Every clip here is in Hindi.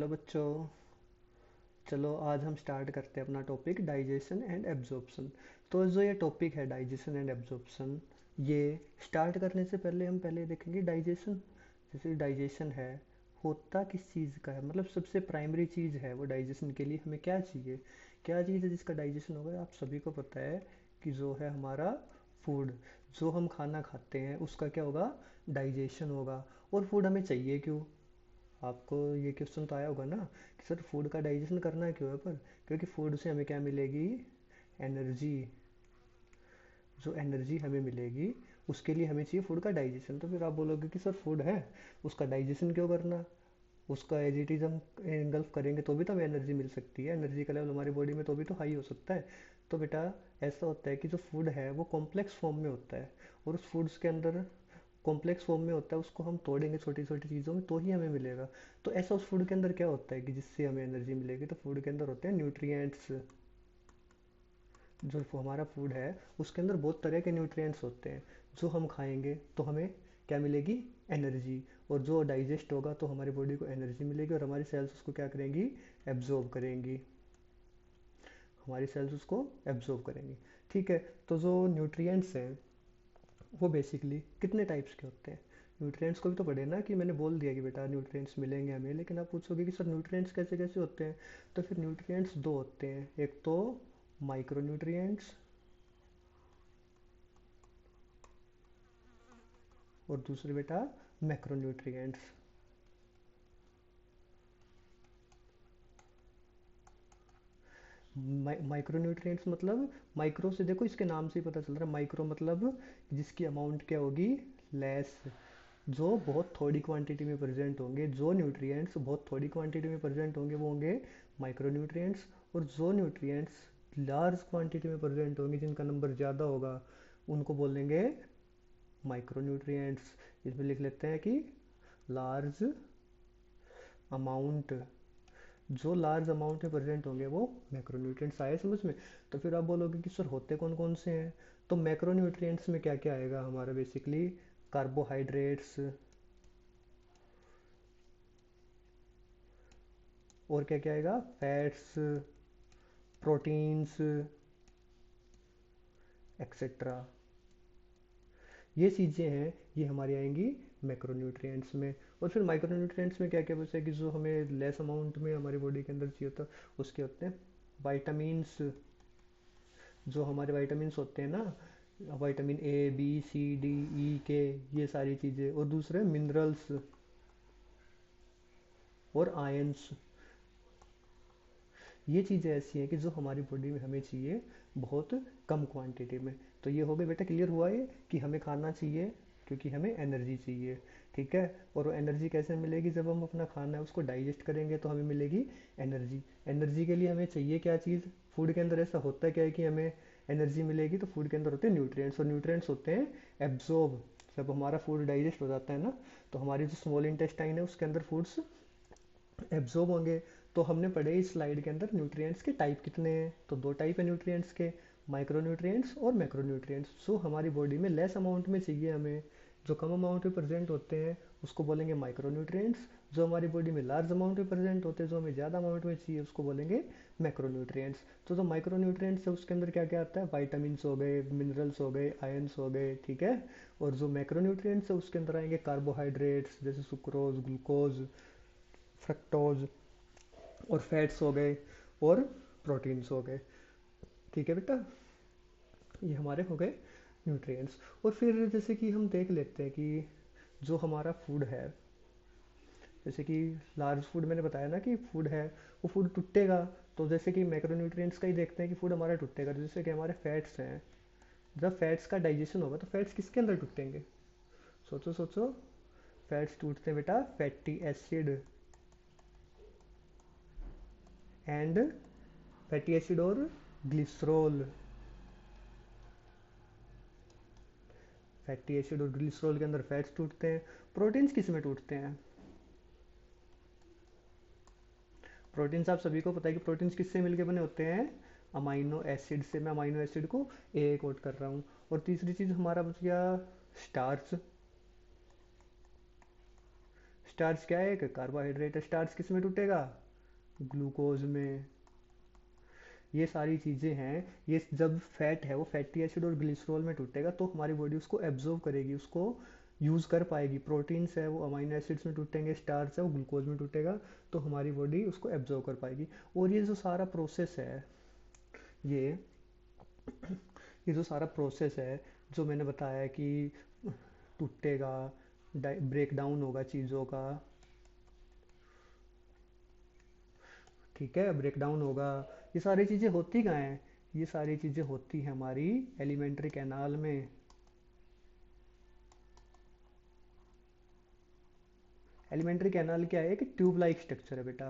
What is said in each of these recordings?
हेलो बच्चों। चलो आज हम स्टार्ट करते हैं अपना टॉपिक डाइजेशन एंड एब्जॉर्प्शन। तो जो ये टॉपिक है डाइजेशन एंड एब्जॉर्प्शन, ये स्टार्ट करने से पहले हम पहले देखेंगे डाइजेशन। जैसे डाइजेशन है, होता किस चीज़ का है, मतलब सबसे प्राइमरी चीज़ है वो डाइजेशन के लिए हमें क्या चाहिए, क्या चीज़ है जिसका डाइजेशन होगा। आप सभी को पता है कि जो है हमारा फूड, जो हम खाना खाते हैं उसका क्या होगा, डाइजेशन होगा। और फूड हमें चाहिए क्यों, आपको ये क्वेश्चन तो आया होगा ना कि सर फूड का डाइजेशन करना क्यों है, पर क्योंकि फूड से हमें क्या मिलेगी, एनर्जी। जो एनर्जी हमें मिलेगी उसके लिए हमें चाहिए फूड का डाइजेशन। तो फिर आप बोलोगे कि सर फूड है, उसका डाइजेशन क्यों करना, उसका एज इट इज हम इनगल्फ करेंगे तो भी तो हमें एनर्जी मिल सकती है, एनर्जी का लेवल हमारी बॉडी में तो भी तो हाई हो सकता है। तो बेटा ऐसा होता है कि जो फूड है वो कॉम्प्लेक्स फॉर्म में होता है, और उस फूड्स के अंदर कॉम्प्लेक्स फॉर्म में होता है, उसको हम तोड़ेंगे छोटी छोटी चीज़ों में तो ही हमें मिलेगा। तो ऐसा उस फूड के अंदर क्या होता है कि जिससे हमें एनर्जी मिलेगी, तो फूड के अंदर होते हैं न्यूट्रिएंट्स। जो हमारा फूड है उसके अंदर बहुत तरह के न्यूट्रिएंट्स होते हैं, जो हम खाएंगे तो हमें क्या मिलेगी, एनर्जी। और जो डाइजेस्ट होगा तो हमारी बॉडी को एनर्जी मिलेगी, और हमारी सेल्स उसको क्या करेंगी, एब्जॉर्ब करेंगी। हमारी सेल्स उसको एब्जॉर्ब करेंगी। ठीक है। तो जो न्यूट्रिएंट्स हैं वो बेसिकली कितने टाइप्स के होते हैं। न्यूट्रिएंट्स को भी तो पढ़े ना, कि मैंने बोल दिया कि बेटा न्यूट्रिएंट्स मिलेंगे हमें, लेकिन आप पूछोगे कि सर न्यूट्रिएंट्स कैसे कैसे होते हैं। तो फिर न्यूट्रिएंट्स दो होते हैं, एक तो माइक्रो न्यूट्रिएंट्स और दूसरे बेटा मैक्रो न्यूट्रिएंट्स। माइक्रो न्यूट्रिएंट्स मतलब, माइक्रो से देखो इसके नाम से ही पता चल रहा है, माइक्रो मतलब जिसकी अमाउंट क्या होगी, लेस। जो बहुत थोड़ी क्वांटिटी में प्रेजेंट होंगे, जो न्यूट्रिएंट्स बहुत थोड़ी क्वांटिटी में प्रेजेंट होंगे वो होंगे माइक्रो न्यूट्रिएंट्स। और जो न्यूट्रिएंट्स लार्ज क्वांटिटी में प्रेजेंट होंगे, जिनका नंबर ज़्यादा होगा, उनको बोलेंगे माइक्रो न्यूट्रिएंट्स। इसमें लिख लेते हैं कि लार्ज अमाउंट, जो लार्ज अमाउंट में प्रेजेंट होंगे वो मैक्रो न्यूट्रिएंट्स आए समझ में। तो फिर आप बोलोगे कि सर होते कौन कौन से हैं। तो मैक्रो न्यूट्रिएंट्स में क्या क्या आएगा हमारा, बेसिकली कार्बोहाइड्रेट्स, और क्या क्या आएगा, फैट्स, प्रोटीन्स, एक्सेट्रा। ये चीज़ें हैं, ये हमारी आएंगी मैक्रोन्यूट्रिएंट्स में। और फिर माइक्रोन्यूट्रिएंट्स में क्या क्या बचा कि जो हमें लेस अमाउंट में हमारी बॉडी के अंदर चाहिए होता है, उसके होते हैं वाइटामिन्स। जो हमारे वाइटामिन्स होते हैं ना, vitamin A B C D E K, ये सारी चीज़ें। और दूसरे मिनरल्स और आयंस। ये चीज़ें ऐसी हैं कि जो हमारी बॉडी में हमें चाहिए बहुत कम क्वांटिटी में। तो ये हो गया बेटा, क्लियर हुआ ये कि हमें खाना चाहिए क्योंकि हमें एनर्जी चाहिए। ठीक है। और वो एनर्जी कैसे मिलेगी, जब हम अपना खाना है उसको डाइजेस्ट करेंगे तो हमें मिलेगी एनर्जी। एनर्जी के लिए हमें चाहिए क्या चीज़, फूड के अंदर ऐसा होता क्या है कि हमें एनर्जी मिलेगी, तो फूड के अंदर होते हैं न्यूट्रिएंट्स, और न्यूट्रिएंट्स होते हैं एब्जॉर्ब। जब हमारा फूड डाइजेस्ट हो जाता है ना, तो हमारी जो स्मॉल इंटेस्टाइन है उसके अंदर फूड्स एब्जॉर्ब होंगे। तो हमने पढ़े इस स्लाइड के अंदर न्यूट्रिएंट्स के टाइप कितने हैं, तो दो टाइप है न्यूट्रिएंट्स के, माइक्रो न्यूट्रिएंट्स और मैक्रो न्यूट्रिएंट्स। जो हमारी बॉडी में लेस अमाउंट में चाहिए हमें, जो कम अमाउंट में प्रेजेंट होते हैं उसको बोलेंगे माइक्रो न्यूट्रिएंट्स। जो हमारी बॉडी में लार्ज अमाउंट में प्रेजेंट होते हैं, जो हमें ज़्यादा अमाउंट में चाहिए, उसको बोलेंगे मैक्रो न्यूट्रिएंट्स। तो जो माइक्रो न्यूट्रिएंट्स है उसके अंदर क्या क्या आता है, वाइटामिन हो गए, मिनरल्स हो गए, आयंस हो गए। ठीक है। और जो मैक्रो न्यूट्रिएंट्स है उसके अंदर आएंगे कार्बोहाइड्रेट्स जैसे सुक्रोज, ग्लूकोज, फ्रक्टोज, और फैट्स हो गए, और प्रोटीन्स हो गए। ठीक है बेटा, ये हमारे हो गए न्यूट्रिएंट्स। और फिर जैसे कि हम देख लेते हैं कि जो हमारा फूड है, जैसे कि लार्ज फूड मैंने बताया ना कि फूड है, वो फूड टूटेगा। तो जैसे कि मैक्रोन्यूट्रिएंट्स का ही देखते हैं कि फूड हमारा टूटेगा, जैसे कि हमारे फैट्स हैं, जब फैट्स का डाइजेशन होगा तो फैट्स किसके अंदर टूटेंगे, सोचो सोचो। फैट्स टूटते हैं बेटा fatty acid and, fatty acid और ग्लिसरॉल। फैटी एसिड और ग्लिसरॉल के अंदर फैट्स टूटते हैं। प्रोटीन्स किस में टूटते हैं, प्रोटीन्स आप सभी को पता है कि प्रोटीन्स किससे मिलके बने होते हैं, अमाइनो एसिड से। मैं अमाइनो एसिड को ए कोट कर रहा हूँ। और तीसरी चीज़ हमारा बच गया स्टार्च। स्टार्च क्या है? एक कार्बोहाइड्रेट है। स्टार्च किस में टूटेगा? ग्लूकोज में। ये सारी चीज़ें हैं। ये जब फैट है वो फैटी एसिड और ग्लिसरॉल में टूटेगा तो हमारी बॉडी उसको एब्जॉर्ब करेगी, उसको यूज़ कर पाएगी। प्रोटीन्स है वो अमीनो एसिड्स में टूटेंगे, स्टार्च है वो ग्लूकोज में टूटेगा, तो हमारी बॉडी उसको एब्जॉर्ब कर पाएगी। और ये जो सारा प्रोसेस है, ये ये जो सारा प्रोसेस है जो मैंने बताया कि टूटेगा, ब्रेक डाउन होगा चीज़ों का, ठीक है, ब्रेक डाउन होगा। ये सारी चीज़ें होती कहाँ हैं? ये सारी चीज़ें होती हैं हमारी एलिमेंट्री कैनाल में। एलिमेंट्री कैनाल क्या है? कि ट्यूब लाइक स्ट्रक्चर है बेटा।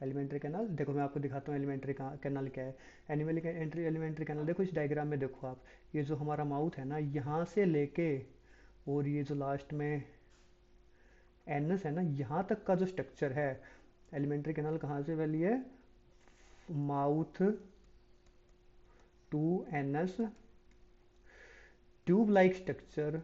एलिमेंट्री कैनाल देखो, मैं आपको दिखाता हूँ एलिमेंट्री कैनाल क्या है। एलिमेंट्री कैनाल देखो, इस डायग्राम में देखो आप, ये जो हमारा माउथ है ना, यहाँ से लेके और ये जो लास्ट में एनस है ना, यहाँ तक का जो स्ट्रक्चर है, एलिमेंट्री कैनाल कहाँ से वाली है? Mouth to anus, tube like structure.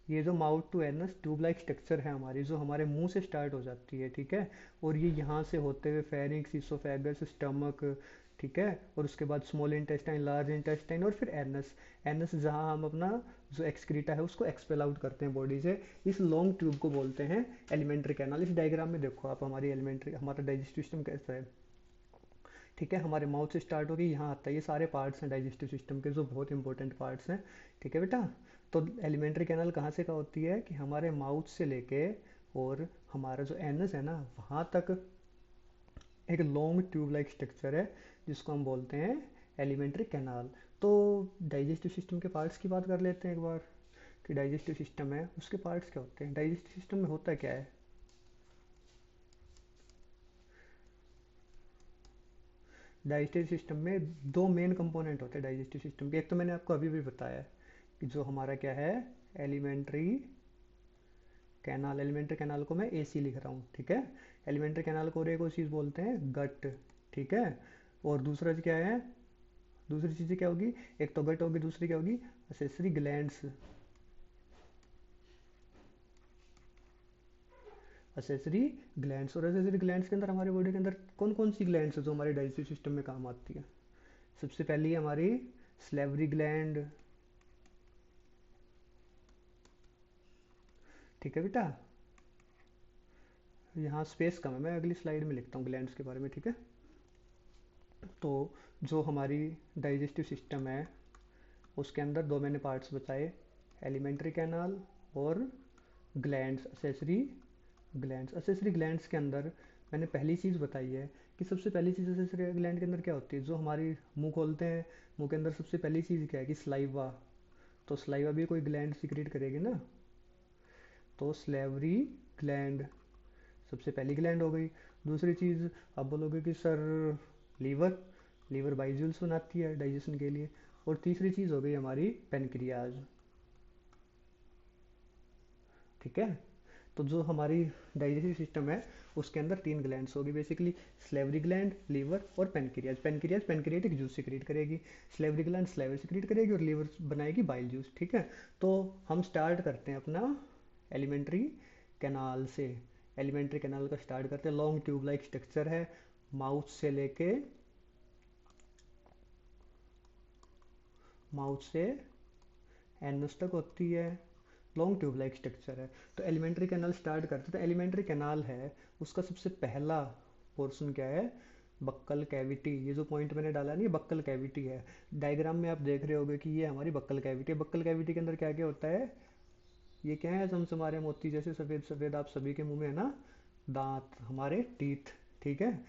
ये जो mouth to anus tube like structure है हमारी, जो हमारे मुंह से स्टार्ट हो जाती है, ठीक है, और ये यहाँ से होते हुए फेरिंक्स, इसोफेगस, स्टमक, ठीक है, और उसके बाद स्मॉल इंटेस्टाइन, लार्ज इंटेस्टाइन, और फिर एनस। एनस जहाँ हम अपना जो एक्सक्रीटा है उसको एक्सपेल आउट करते हैं बॉडी से, इस लॉन्ग ट्यूब को बोलते हैं एलिमेंट्री कैनाल। इस डायग्राम में देखो आप, हमारी एलिमेंट्री, हमारा डाइजेस्टिव सिस्टम कैसा है, ठीक है, हमारे माउथ से स्टार्ट होकर यहाँ आता है। ये सारे पार्ट्स हैं डाइजेस्टिव सिस्टम के, जो बहुत इंपॉर्टेंट पार्ट्स हैं, ठीक है बेटा। तो एलिमेंट्री कैनाल कहाँ से का होती है? कि हमारे माउथ से लेके और हमारा जो एनस है ना, वहाँ तक एक लॉन्ग ट्यूब लाइक स्ट्रक्चर है जिसको हम बोलते हैं एलिमेंट्री कैनाल। तो डाइजेस्टिव सिस्टम के पार्ट्स की बात कर लेते हैं एक बार, कि डाइजेस्टिव सिस्टम है उसके पार्ट्स क्या होते हैं। डाइजेस्टिव सिस्टम में होता क्या है? डाइजेस्टिव सिस्टम में दो मेन कंपोनेंट होते हैं डाइजेस्टिव सिस्टम के। एक तो मैंने आपको अभी भी बताया है कि जो हमारा क्या है, एलिमेंट्री कैनाल। एलिमेंट्री कैनाल को मैं एसी लिख रहा हूँ, ठीक है। एलिमेंट्री कैनाल को और एक और चीज़ बोलते हैं गट, ठीक है। और दूसरा क्या है? दूसरी चीज़ें क्या होगी? एक तो गट होगी, दूसरी क्या होगी? Accessory glands. असेसरी ग्लैंड्स, और असेसरी ग्लैंड्स के अंदर हमारी बॉडी के अंदर कौन कौन सी ग्लैंड्स है जो हमारे डाइजेस्टिव सिस्टम में काम आती है? सबसे पहली है हमारी स्लेवरी ग्लैंड, ठीक है बेटा। यहाँ स्पेस कम है, मैं अगली स्लाइड में लिखता हूँ ग्लैंड्स के बारे में, ठीक है। तो जो हमारी डाइजेस्टिव सिस्टम है उसके अंदर दो मैंने पार्ट्स बताए, एलिमेंट्री कैनाल और glands, accessory glands. Accessory glands के अंदर मैंने पहली चीज़ बताई है कि सबसे पहली चीज़ असेसरी ग्लैंड के अंदर क्या होती है? जो हमारी मुंह खोलते हैं, मुंह के अंदर सबसे पहली चीज़ क्या है? कि स्लाइवा। तो स्लाइवा भी कोई ग्लैंड सिक्रीट करेगी ना, तो स्लेवरी ग्लैंड सबसे पहली ग्लैंड हो गई। दूसरी चीज़, आप बोलोगे कि सर लीवर, लीवर बाइज्यूल्स बनाती है डाइजेशन के लिए। और तीसरी चीज़ हो गई हमारी पेनक्रियाज, ठीक है। तो जो हमारी डाइजेस्टिव सिस्टम है उसके अंदर तीन ग्लैंड्स होगी बेसिकली, स्लेवरी ग्लैंड, लीवर और pancreas. Pancreas pancreatic juice secrete करेगी, स्लेवरी ग्लैंड स्लेवर सिक्रीट करेगी, और लीवर बनाएगी बाइल जूस, ठीक है। तो हम स्टार्ट करते हैं अपना एलिमेंट्री कैनाल से। एलिमेंट्री कैनाल का स्टार्ट करते हैं, लॉन्ग ट्यूब लाइक स्ट्रक्चर है, माउथ से एनस तक होती है, लॉन्ग ट्यूब लाइक स्ट्रक्चर है। तो एलिमेंट्री कैनाल स्टार्ट करते हैं, तो एलिमेंट्री कैनाल है उसका सबसे पहला पोर्शन क्या है? Buccal cavity. ये जो पॉइंट मैंने डाला नहीं, बक्कल कैविटी है। डायग्राम में आप देख रहे होगे कि ये हमारी बक्कल कैविटी है। बक्कल कैविटी के अंदर क्या क्या होता है? ये क्या है? चमचमारे मोती जैसे सफ़ेद सफ़ेद आप सभी के मुंह में है ना, दांत, हमारे टीथ, ठीक है।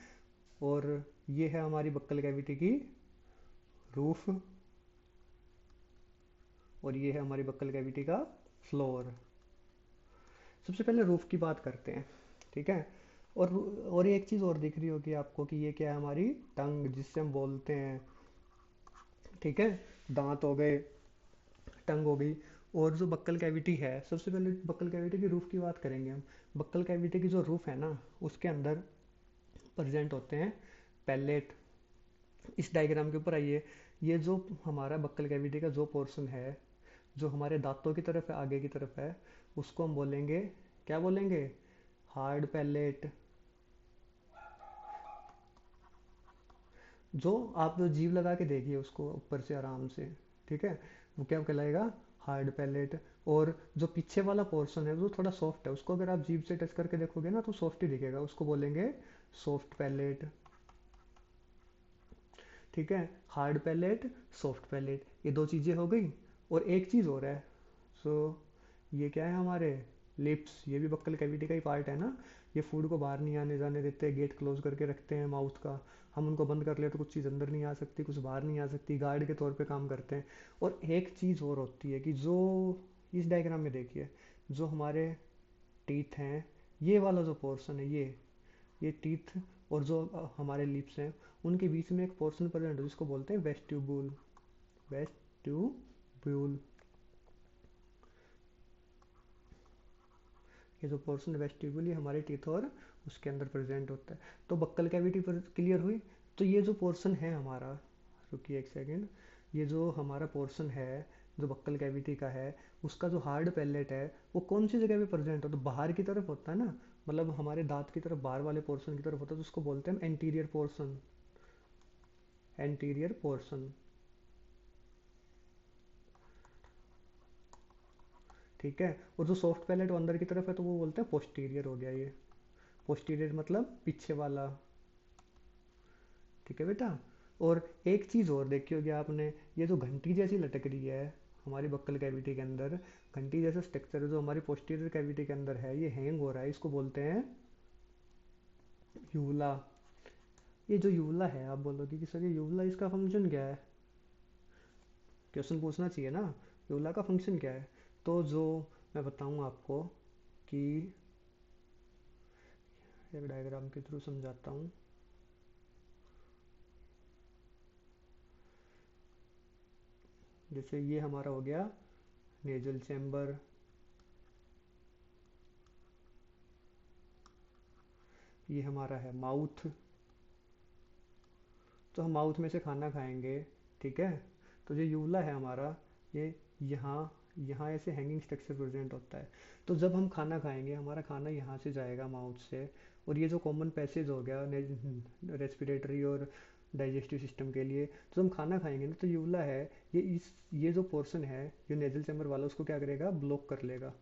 और ये है हमारी बक्कल कैविटी की रूफ, और ये है हमारी बक्कल कैविटी का फ्लोर। सबसे पहले रूफ की बात करते हैं, ठीक है। और एक चीज़ और दिख रही होगी आपको कि ये क्या है? हमारी टंग, जिससे हम बोलते हैं, ठीक है। दांत हो गए, टंग हो गई। और जो बक्कल कैविटी है, सबसे पहले बक्कल कैविटी की रूफ की बात करेंगे हम। बक्कल कैविटी की जो रूफ है ना, उसके अंदर प्रेजेंट होते हैं पैलेट, इस डायग्राम के ऊपर आइए। ये जो हमारा बक्कल कैविटी का जो पोर्शन है, जो हमारे दांतों की तरफ है, आगे की तरफ है, उसको हम बोलेंगे, क्या बोलेंगे, हार्ड पैलेट। जो आप जो जीभ लगा के देखिए उसको ऊपर से आराम से, ठीक है, वो क्या कहलाएगा, हार्ड पैलेट। और जो पीछे वाला पोर्शन है वो थोड़ा सॉफ्ट है, उसको अगर आप जीभ से टच करके देखोगे ना तो सॉफ्ट ही दिखेगा, उसको बोलेंगे सॉफ्ट पैलेट। ठीक है, हार्ड पैलेट, सॉफ्ट पैलेट, ये दो चीज़ें हो गई। और एक चीज़ और है, सो ये क्या है हमारे लिप्स, ये भी बक्कल कैविटी का ही पार्ट है ना। ये फूड को बाहर नहीं आने जाने देते, गेट क्लोज करके रखते हैं माउथ का। हम उनको बंद कर ले तो कुछ चीज़ अंदर नहीं आ सकती, कुछ बाहर नहीं आ सकती, गार्ड के तौर पे काम करते हैं। और एक चीज़ और होती है कि जो इस डायग्राम में देखिए, जो हमारे टीथ हैं, ये वाला जो पोर्शन है, ये टीथ और जो हमारे लिप्स हैं, उनके बीच में एक पोर्शन प्रेजेंट है जिसको बोलते हैं वेस्टिब्यूल। वेस्टिब्यूल, ये जो पोर्शन वेस्टिब्यूल ये हमारे टीथ और उसके अंदर प्रेजेंट होता है। तो बक्कल कैविटी पर क्लियर हुई। तो ये जो पोर्शन है हमारा, रुकिए एक सेकेंड, ये जो हमारा पोर्शन है जो बक्कल कैविटी का है, उसका जो हार्ड पैलेट है वो कौन सी जगह पे प्रेजेंट होता है, तो बाहर की तरफ होता है ना, मतलब हमारे दांत की तरफ बाहर वाले पोर्शन की तरफ होता है, तो उसको बोलते हैं हम एंटीरियर पोर्शन। एंटीरियर पोर्शन, ठीक है। और जो सॉफ्ट पैलेट वो अंदर की तरफ है तो वो बोलते हैं पोस्टीरियर हो गया ये। पोस्टीरियर मतलब पीछे वाला, ठीक है बेटा। और एक चीज़ और देखी होगी आपने, ये जो घंटी जैसी लटक रही है हमारी बक्कल कैविटी के अंदर, घंटी जैसा स्ट्रक्चर जो हमारी पोस्टीरियर कैविटी के अंदर है, ये हैंग हो रहा है, इसको बोलते हैं यूला। ये जो यूला है, आप बोलोगे कि सर ये यूला इसका फंक्शन क्या है, क्वेश्चन पूछना चाहिए ना, यूला का फंक्शन क्या है। तो जो मैं बताऊँ आपको कि एक डायग्राम के थ्रू समझाता हूँ। जैसे ये हमारा हो गया नेजल चैम्बर, ये हमारा है माउथ, तो हम माउथ में से खाना खाएंगे, ठीक है। तो जो यूला है हमारा, ये यहाँ यहाँ ऐसे हैंगिंग स्ट्रक्चर प्रेजेंट होता है। तो जब हम खाना खाएंगे हमारा खाना यहाँ से जाएगा माउथ से, और ये जो कॉमन पैसेज हो गया रेस्पिरेटरी और डाइजेस्टिव सिस्टम के लिए, तो हम खाना खाएंगे ना तो यूला है, ये जो पोर्शन है ये नेजल चैम्बर वाला, उसको क्या करेगा, ब्लॉक कर लेगा,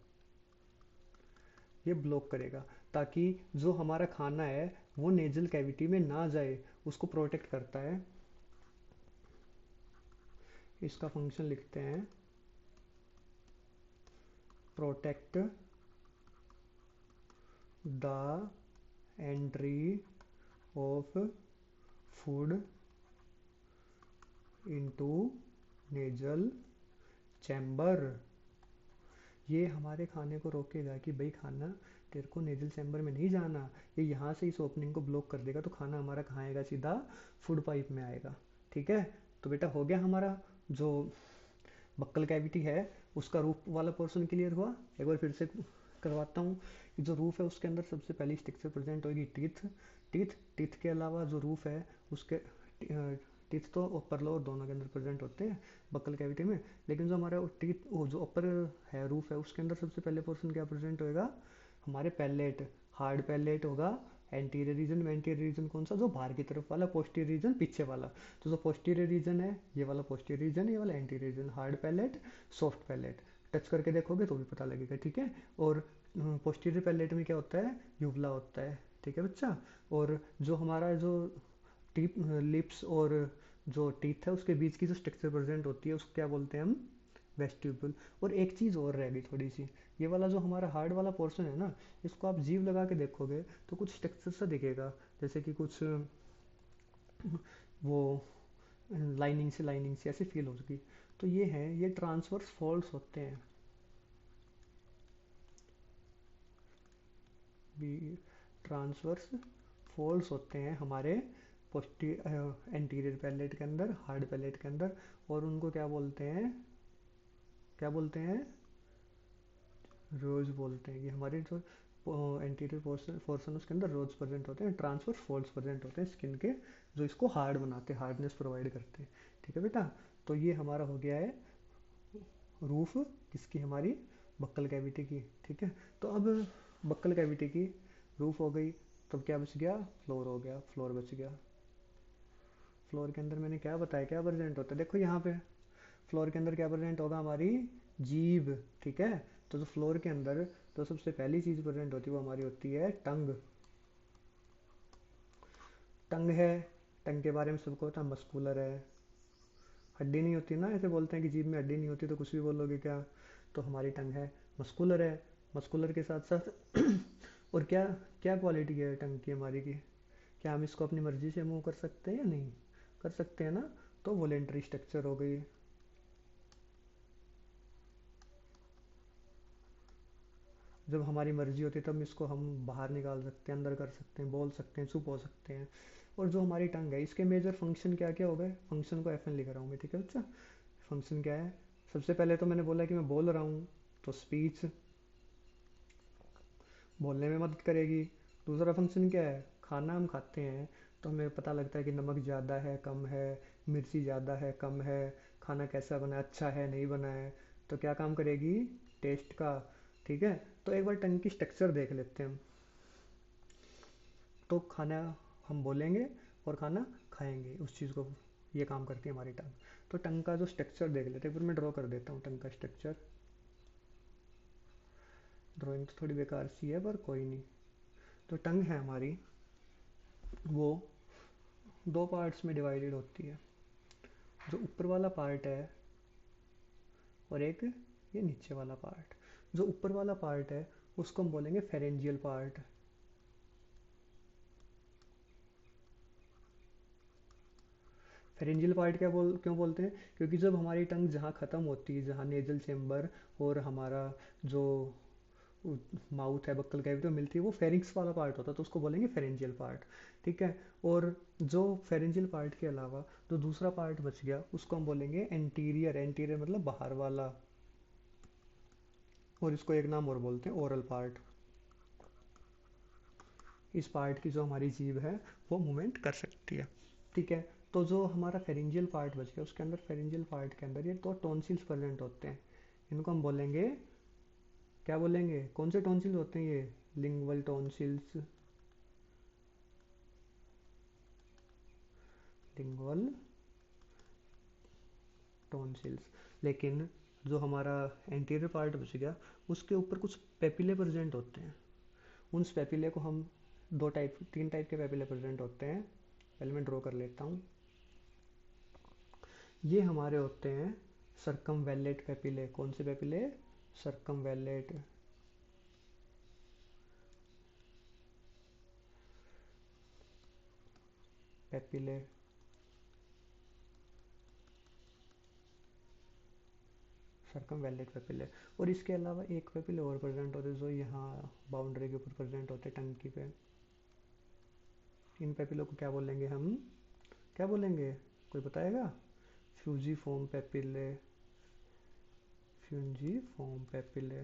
ये ब्लॉक करेगा, ताकि जो हमारा खाना है वो नेजल कैविटी में ना जाए, उसको प्रोटेक्ट करता है। इसका फंक्शन लिखते हैं protect the entry of food into nasal chamber. ये हमारे खाने को रोकेगा कि भाई खाना तेरे को नेजल चैम्बर में नहीं जाना, ये यहाँ से इस ओपनिंग को ब्लॉक कर देगा, तो खाना हमारा कहाँ आएगा, सीधा फूड पाइप में आएगा, ठीक है। तो बेटा हो गया हमारा जो बक्कल कैविटी है उसका रूफ वाला पोर्शन क्लियर हुआ। एक बार फिर से करवाता हूँ कि जो रूफ है उसके अंदर सबसे पहली स्ट्रक्चर प्रेजेंट होगी टीथ। टीथ के अलावा जो रूफ है उसके टीथ तो ऊपर लोअर दोनों के अंदर प्रेजेंट होते हैं बक्कल कैविटी में, लेकिन जो हमारा टीथ वो जो ऊपर है रूफ है उसके अंदर सबसे पहले पोर्शन क्या प्रेजेंट होएगा, हमारे पैलेट, हार्ड पैलेट होगा। एंटीरियर रीजन में एंटीरियर रीजन कौन सा, जो बाहर की तरफ वाला, पोस्टीरियर रीजन पीछे वाला। तो जो पोस्टीरियर रीजन है ये वाला पोस्टीरियर रीजन है, ये वाला anterior reason, hard palate, soft palate. Touch करके देखोगे तो भी पता लगेगा, ठीक है। और पोस्टीरियर पैलेट में क्या होता है, यूवला होता है, ठीक है बच्चा। और जो हमारा जो टीप लिप्स और जो टीथ है उसके बीच की जो स्ट्रक्चर प्रेजेंट होती है उसको क्या बोलते हैं हम, वेस्टिब्यूल। और एक चीज़ और रह गई थोड़ी सी, ये वाला जो हमारा हार्ड वाला पोर्शन है ना, इसको आप जीव लगा के देखोगे तो कुछ स्ट्रक्चर सा दिखेगा, जैसे कि कुछ वो लाइनिंग से ऐसे फील होगी। तो ये है, ये ट्रांसवर्स फॉल्स होते हैं, भी ट्रांसवर्स फॉल्स होते हैं हमारे पोस्टी एंटीरियर पैलेट के अंदर, हार्ड पैलेट के अंदर। और उनको क्या बोलते हैं, क्या बोलते हैं, रोज बोलते हैं। ये हमारे जो एंटीरियर पोर्शन पोर्शन उसके अंदर रोज प्रेजेंट होते हैं, ट्रांसवर्स फॉल्स प्रेजेंट होते हैं स्किन के जो इसको हार्ड बनाते, हार्डनेस प्रोवाइड करते हैं। ठीक है बेटा, तो ये हमारा हो गया है रूफ किसकी, हमारी बक्कल कैविटी की। ठीक है, तो अब बक्कल कैविटी की रूफ हो गई, तब क्या बच गया, फ्लोर हो गया, फ्लोर बच गया। फ्लोर के अंदर मैंने क्या बताया, क्या प्रेजेंट होता है, देखो यहाँ पे फ्लोर के अंदर क्या प्रेजेंट होगा, हमारी जीभ। ठीक है, तो जो फ्लोर के अंदर तो सबसे पहली चीज प्रेजेंट होती है वो हमारी होती है टंग। टंग है, टंग के बारे में सबको पता, मस्कुलर है, हड्डी नहीं होती ना, ऐसे बोलते हैं कि जीभ में हड्डी नहीं होती तो कुछ भी बोलोगे क्या, तो हमारी टंग है, मस्कुलर है। मस्कुलर के साथ साथ और क्या, क्या क्वालिटी है टंग की हमारी की, क्या हम इसको अपनी मर्जी से मूव कर सकते हैं या नहीं कर सकते हैं ना, तो वॉलेंटरी स्ट्रक्चर हो गई। जब हमारी मर्जी होती है तब इसको हम बाहर निकाल सकते हैं, अंदर कर सकते हैं, बोल सकते हैं, चुप हो सकते हैं। और जो हमारी टंग है इसके मेजर फंक्शन क्या क्या हो गए, फंक्शन को एफएन लिख रहा हूँ मैं, ठीक है बच्चा। फंक्शन क्या है, सबसे पहले तो मैंने बोला कि मैं बोल रहा हूँ तो स्पीच, बोलने में मदद करेगी। दूसरा फंक्शन क्या है, खाना हम खाते हैं तो हमें पता लगता है कि नमक ज़्यादा है कम है, मिर्ची ज़्यादा है कम है, खाना कैसा बना है, अच्छा है नहीं बना है, तो क्या काम करेगी, टेस्ट का। ठीक है, तो एक बार टंग की स्ट्रक्चर देख लेते हैं हम। तो खाना हम बोलेंगे और खाना खाएंगे उस चीज़ को, ये काम करती है हमारी टंग। तो टंग का जो स्ट्रक्चर देख लेते हैं, फिर मैं ड्रॉ कर देता हूँ टंग का स्ट्रक्चर। ड्राइंग तो थोड़ी बेकार सी है पर कोई नहीं। तो टंग है हमारी, वो दो पार्ट्स में डिवाइडेड होती है, जो ऊपर वाला पार्ट है और एक ये नीचे वाला पार्ट। जो ऊपर वाला पार्ट है उसको हम बोलेंगे फेरेंजियल पार्ट। फेरेंजियल पार्ट क्या क्यों बोलते हैं, क्योंकि जब हमारी टंग जहाँ ख़त्म होती है, जहाँ नेजल चेम्बर और हमारा जो माउथ है, बक्कल कैविटी मिलती है, वो फेरिंक्स वाला पार्ट होता है, तो उसको बोलेंगे फेरेंजियल पार्ट। ठीक है, और जो फेरेंजियल पार्ट के अलावा जो दूसरा पार्ट बच गया उसको हम बोलेंगे एंटीरियर। एंटीरियर मतलब बाहर वाला, और इसको एक नाम और बोलते हैं ओरल पार्ट। इस पार्ट की जो हमारी जीभ है वो मूवमेंट कर सकती है। ठीक है, तो जो हमारा फेरेंजियल पार्ट बच गया उसके अंदर, फेरेंजियल पार्ट के अंदर ये दो टॉन्सिल्स प्रेजेंट होते हैं, इनको हम बोलेंगे, क्या बोलेंगे, कौन से टॉन्सिल्स होते हैं ये, लिंगुअल टॉन्सिल्स। Lingual tonsils. लेकिन जो हमारा एंटीरियर पार्ट बच गया उसके ऊपर कुछ पेपिले प्रेजेंट होते हैं। उन पेपिले को हम दो टाइप, तीन टाइप के पेपिले प्रेजेंट होते हैं, पहले मैं ड्रॉ कर लेता हूँ। ये हमारे होते हैं सर्कमवैलेट पेपिले। कौन से पेपिले, सर्कमवैलेट। Papillae, सर्कमवैलेट papillae. और इसके अलावा एक पेपिले और प्रेजेंट होते हैं जो यहाँ बाउंड्री के ऊपर प्रेजेंट होते हैं टंकी पे। इन पेपिलों को क्या बोलेंगे हम, क्या बोलेंगे, कोई बताएगा, फ्यूजीफॉर्म पेपिले। Fusiform papillae.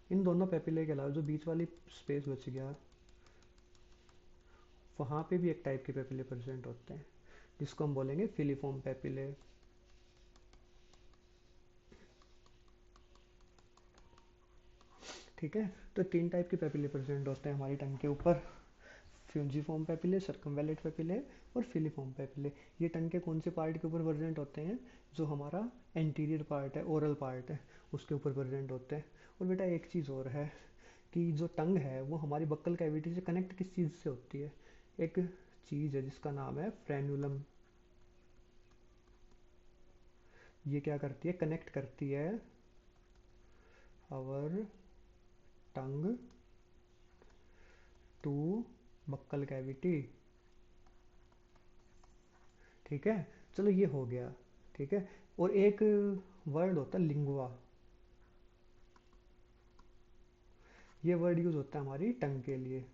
इन दोनों पेपिले के अलावा जो बीच वाली स्पेस बच गया वहाँ पे भी एक टाइप के पेपिले प्रेजेंट होते हैं जिसको हम बोलेंगे फिलीफॉर्म पेपिले। ठीक है, तो तीन टाइप के पेपिले प्रेजेंट होते हैं हमारी टंग के ऊपर, फ्यूजिफॉर्म पेपिले, सर्कमवैलेट पेपिले और फिलीफॉर्म पेपिले। ये टंग के कौन से पार्ट के ऊपर प्रेजेंट होते हैं, जो हमारा एंटीरियर पार्ट है, ओरल पार्ट है, उसके ऊपर प्रेजेंट होते हैं। और बेटा एक चीज़ और है कि जो टंग है वो हमारी बक्कल कैविटी से कनेक्ट किस चीज़ से होती है, एक चीज़ है जिसका नाम है फ्रेन्यूलम। ये क्या करती है, कनेक्ट करती है our tongue to buccal cavity. ठीक है, चलो ये हो गया। ठीक है, और एक वर्ड होता है लिंगुआ। ये वर्ड यूज होता है हमारी टंग के लिए।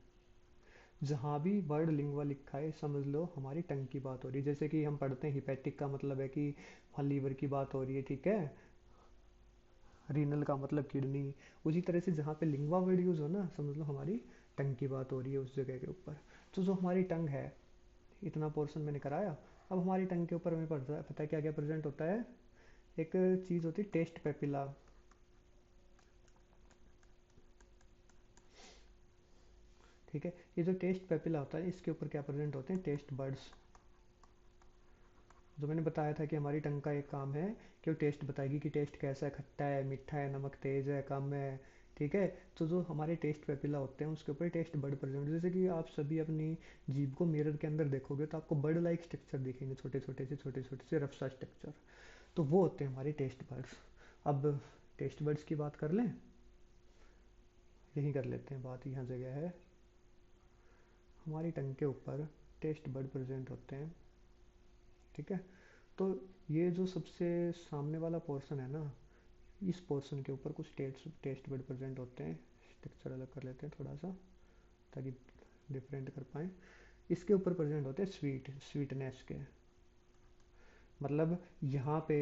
जहाँ भी वर्ड लिंगुआ लिखा है समझ लो हमारी टंग की बात हो रही है। जैसे कि हम पढ़ते हैं हिपैटिक का मतलब है कि हाँ लीवर की बात हो रही है, ठीक है, रीनल का मतलब किडनी। उसी तरह से जहाँ पे लिंगुआ वर्ड यूज हो ना, समझ लो हमारी टंग की बात हो रही है उस जगह के ऊपर। तो जो हमारी टंग है, इतना पोर्शन मैंने कराया। अब हमारी टंग के ऊपर हमें पता है क्या क्या प्रेजेंट होता है। एक चीज़ होती है टेस्ट पेपिला। ठीक है, ये जो टेस्ट पेपिला होता है इसके ऊपर क्या प्रेजेंट होते हैं, टेस्ट बर्ड्स। जो मैंने बताया था कि हमारी टंग का एक काम है कि वो टेस्ट बताएगी कि टेस्ट कैसा है, खट्टा है, मीठा है, नमक तेज है, कम है। ठीक है, तो जो हमारे टेस्ट पेपिला होते हैं उसके ऊपर टेस्ट बर्ड प्रेजेंट, जैसे कि आप सभी अपनी जीभ को मिरर के अंदर देखोगे तो आपको बर्ड लाइक स्ट्रक्चर दिखेंगे, छोटे छोटे से रफ सा स्ट्रक्चर। तो वो होते हैं हमारे टेस्ट बर्ड्स। अब टेस्ट बर्ड्स की बात कर लें, यही कर लेते हैं बात, यहाँ जगह है। हमारी टंग के ऊपर टेस्ट बर्ड प्रेजेंट होते हैं। ठीक है, तो ये जो सबसे सामने वाला पोर्शन है ना, इस पोर्शन के ऊपर कुछ टेस्ट टेस्ट बर्ड प्रेजेंट होते हैं। स्ट्रक्चर अलग कर लेते हैं थोड़ा सा ताकि डिफरेंट कर पाएँ। इसके ऊपर प्रेजेंट होते हैं स्वीटनेस के, मतलब यहाँ पे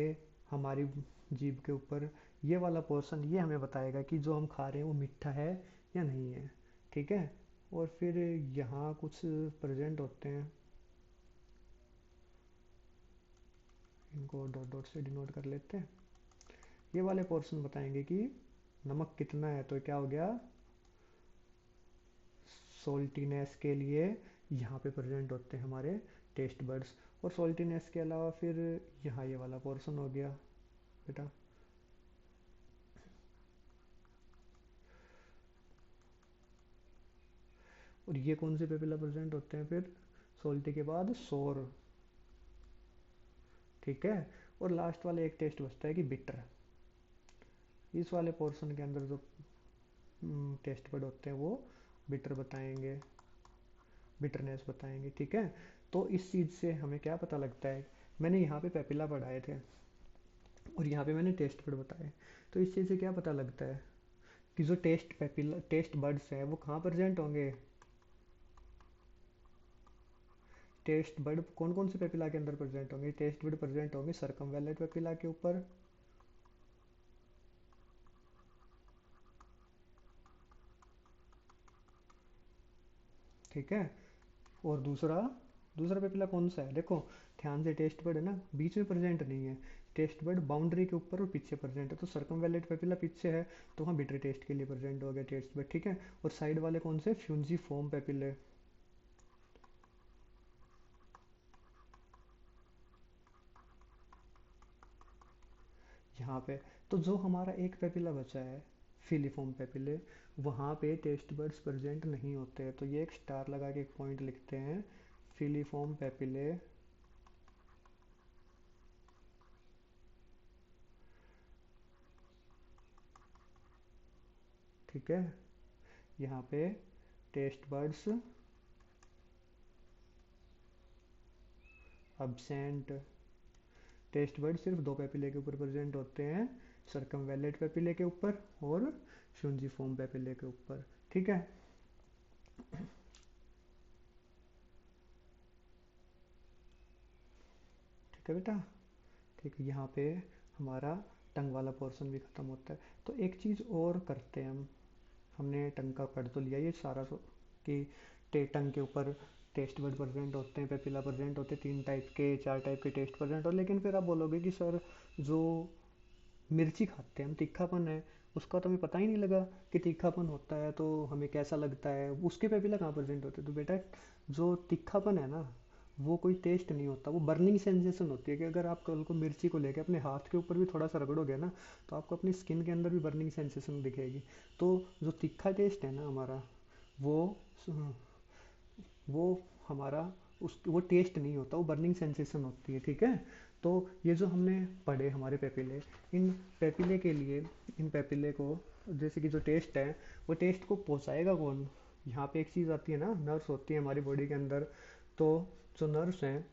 हमारी जीभ के ऊपर ये वाला पोर्शन ये हमें बताएगा कि जो हम खा रहे हैं वो मीठा है या नहीं है। ठीक है, और फिर यहाँ कुछ प्रेजेंट होते हैं, इनको डॉट डॉट से डिनोट कर लेते हैं। ये वाले पोर्शन बताएंगे कि नमक कितना है, तो क्या हो गया, सोल्टीनेस के लिए यहाँ पे प्रेजेंट होते हैं हमारे टेस्ट बर्ड्स। और सोल्टीनेस के अलावा फिर यहाँ ये वाला पोर्शन हो गया बेटा। और ये कौन से पेपिला प्रेजेंट होते हैं फिर, सोल्टी के बाद सोर। ठीक है, और लास्ट वाला एक टेस्ट बचता है कि बिटर। इस वाले पोर्शन के अंदर जो टेस्ट बर्ड होते हैं वो बिटर बताएंगे, बिटरनेस बताएंगे। ठीक है, तो इस चीज़ से हमें क्या पता लगता है, मैंने यहाँ पे पेपिला पढ़ाए थे और यहाँ पे मैंने टेस्ट बर्ड बताए। तो इस चीज़ से क्या पता लगता है कि जो टेस्ट बर्ड्स हैं वो कहाँ प्रेजेंट होंगे। टेस्ट बर्ड कौन कौन से पेपिला के अंदर प्रेजेंट होंगे, टेस्ट बर्ड प्रेजेंट होंगे सर्कमवेलेंट पेपिला के ऊपर। ठीक है, और दूसरा दूसरा पेपिला कौन सा है, देखो ध्यान से, टेस्ट बर्ड है ना बीच में प्रेजेंट नहीं है, टेस्ट बर्ड बाउंड्री के ऊपर और पीछे प्रेजेंट है, तो सर्कमवेलेंट पेपिला पीछे है, तो वहाँ बिटर टेस्ट के लिए प्रेजेंट हो गया टेस्ट बर्ड। ठीक है, और साइड वाले कौन से, फ्यूंजी फोम पेपिले। यहाँ पे तो जो हमारा एक पेपिला बचा है फिलीफॉर्म पेपिले, वहाँ पे टेस्ट बर्ड्स प्रेजेंट नहीं होते हैं, तो ये एक स्टार लगा के एक पॉइंट लिखते हैं, फिलीफॉर्म पेपिले। ठीक है, यहाँ पे taste buds absent. Taste bud सिर्फ दो पेपिले के ऊपर प्रेजेंट होते हैं, सर्कमवेलेंट पेपिले के ऊपर और फ्यूंजिफॉर्म पेपिले के ऊपर। ठीक है, ठीक है बेटा। ठीक है, यहाँ पे हमारा टंग वाला पोर्शन भी ख़त्म होता है। तो एक चीज़ और करते हैं हम, हमने टंग का पढ़ तो लिया ये सारा कि टंग के ऊपर टेस्ट बर्ड प्रेजेंट होते हैं, पेपिला प्रेजेंट होते हैं, 3 टाइप के 4 टाइप के टेस्ट प्रेजेंट हो, लेकिन फिर आप बोलोगे कि सर जो मिर्ची खाते हैं हम, तीखापन है, उसका तो हमें पता ही नहीं लगा कि तीखापन होता है, तो हमें कैसा लगता है, उसके पेपिला कहाँ प्रेजेंट होते हैं। तो बेटा जो तीखापन है ना वो कोई टेस्ट नहीं होता, वो बर्निंग सेंसेशन होती है, कि अगर आप कल को मिर्ची को लेकर अपने हाथ के ऊपर भी थोड़ा सा रगड़ोगे ना तो आपको अपनी स्किन के अंदर भी बर्निंग सेंसेशन दिखेगी। तो जो तीखा टेस्ट है ना हमारा, वो वो हमारा उस वो टेस्ट नहीं होता, वो बर्निंग सेंसेशन होती है। ठीक है, तो ये जो हमने पढ़े हमारे पेपिले, इन पेपिले के लिए, इन पेपिले को जैसे कि जो टेस्ट है वो टेस्ट को पहुंचाएगा कौन, यहाँ पे एक चीज़ आती है ना, नर्व्स होती है हमारी बॉडी के अंदर। तो जो नर्व्स हैं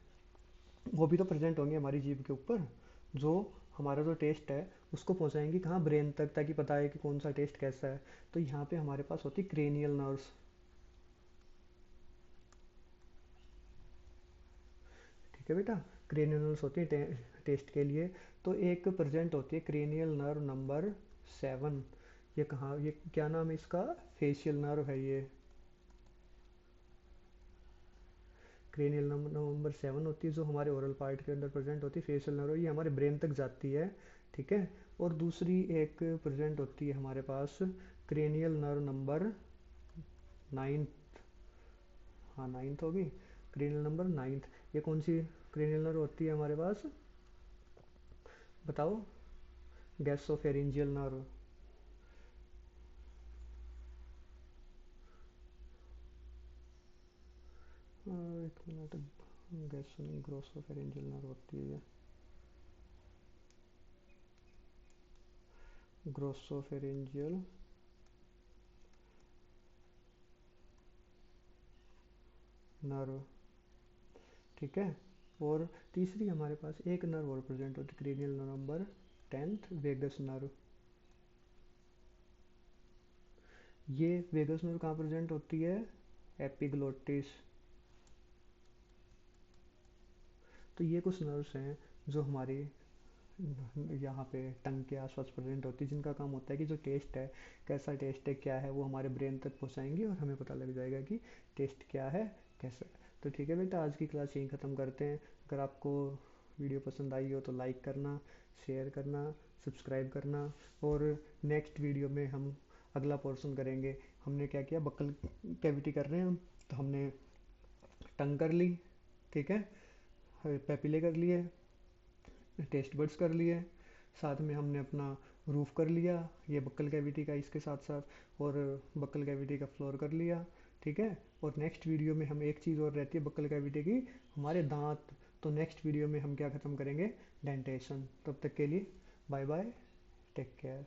वो भी तो प्रेजेंट होंगे हमारी जीभ के ऊपर, जो हमारा जो टेस्ट है उसको पहुंचाएंगे कहाँ, ब्रेन तक, ताकि पता है कि कौन सा टेस्ट कैसा है। तो यहाँ पे हमारे पास होती क्रेनियल नर्व्स। ठीक है बेटा, क्रेनियल नर्व्स होती है टेस्ट के लिए। तो एक प्रेजेंट होती है क्रेनियल नर्व नंबर 7। ये कहाँ, ये क्या नाम है इसका, फेशियल नर्व है ये। क्रेनियल नंबर 7 होती है जो हमारे ओरल पार्ट के अंदर प्रेजेंट होती है। फेशियल नर्व ये हमारे ब्रेन तक जाती है, ठीक है। और दूसरी एक प्रेजेंट होती है हमारे पास क्रेनियल नर्व नंबर 9, हाँ 9 होगी, क्रेनियल नंबर 9। ये कौन सी क्रेनियल नर्व होती है हमारे पास, बताओ? गैसोफेरिंजियल नर्व। एक मिनट, गैसो नहीं, ग्रोसोफेरिंजियल नर्व होती है, ग्रोसोफेरिंजियल नर्व, ठीक है। और तीसरी हमारे पास एक नर्व और प्रेजेंट होती है, क्रेनियल नंबर 10, वेगस नर्व। ये वेगस नर्व कहाँ प्रेजेंट होती है, एपिग्लोटिस। तो ये कुछ नर्व्स हैं जो हमारे यहाँ पे टंग के आसपास प्रेजेंट होती है, जिनका काम होता है कि जो टेस्ट है, कैसा टेस्ट है, क्या है, वो हमारे ब्रेन तक पहुँचाएंगे और हमें पता लग जाएगा कि टेस्ट क्या है, कैसा है। तो ठीक है बेटा, आज की क्लास यहीं ख़त्म करते हैं। अगर आपको वीडियो पसंद आई हो तो लाइक करना, शेयर करना, सब्सक्राइब करना। और नेक्स्ट वीडियो में हम अगला पोर्शन करेंगे। हमने क्या किया, बक्कल कैविटी कर रहे हैं हम, तो हमने टंग कर ली, ठीक है, पैपिले कर लिए, टेस्ट बड्स कर लिए, साथ में हमने अपना रूफ कर लिया, ये बक्कल कैविटी का इसके साथ साथ, और बक्कल कैविटी का फ्लोर कर लिया, ठीक है। और नेक्स्ट वीडियो में हम एक चीज़ और रहती है बक्कल कैविटी की, हमारे दांत। तो नेक्स्ट वीडियो में हम क्या ख़त्म करेंगे, डेंटेशन। तब तक के लिए बाय बाय, टेक केयर।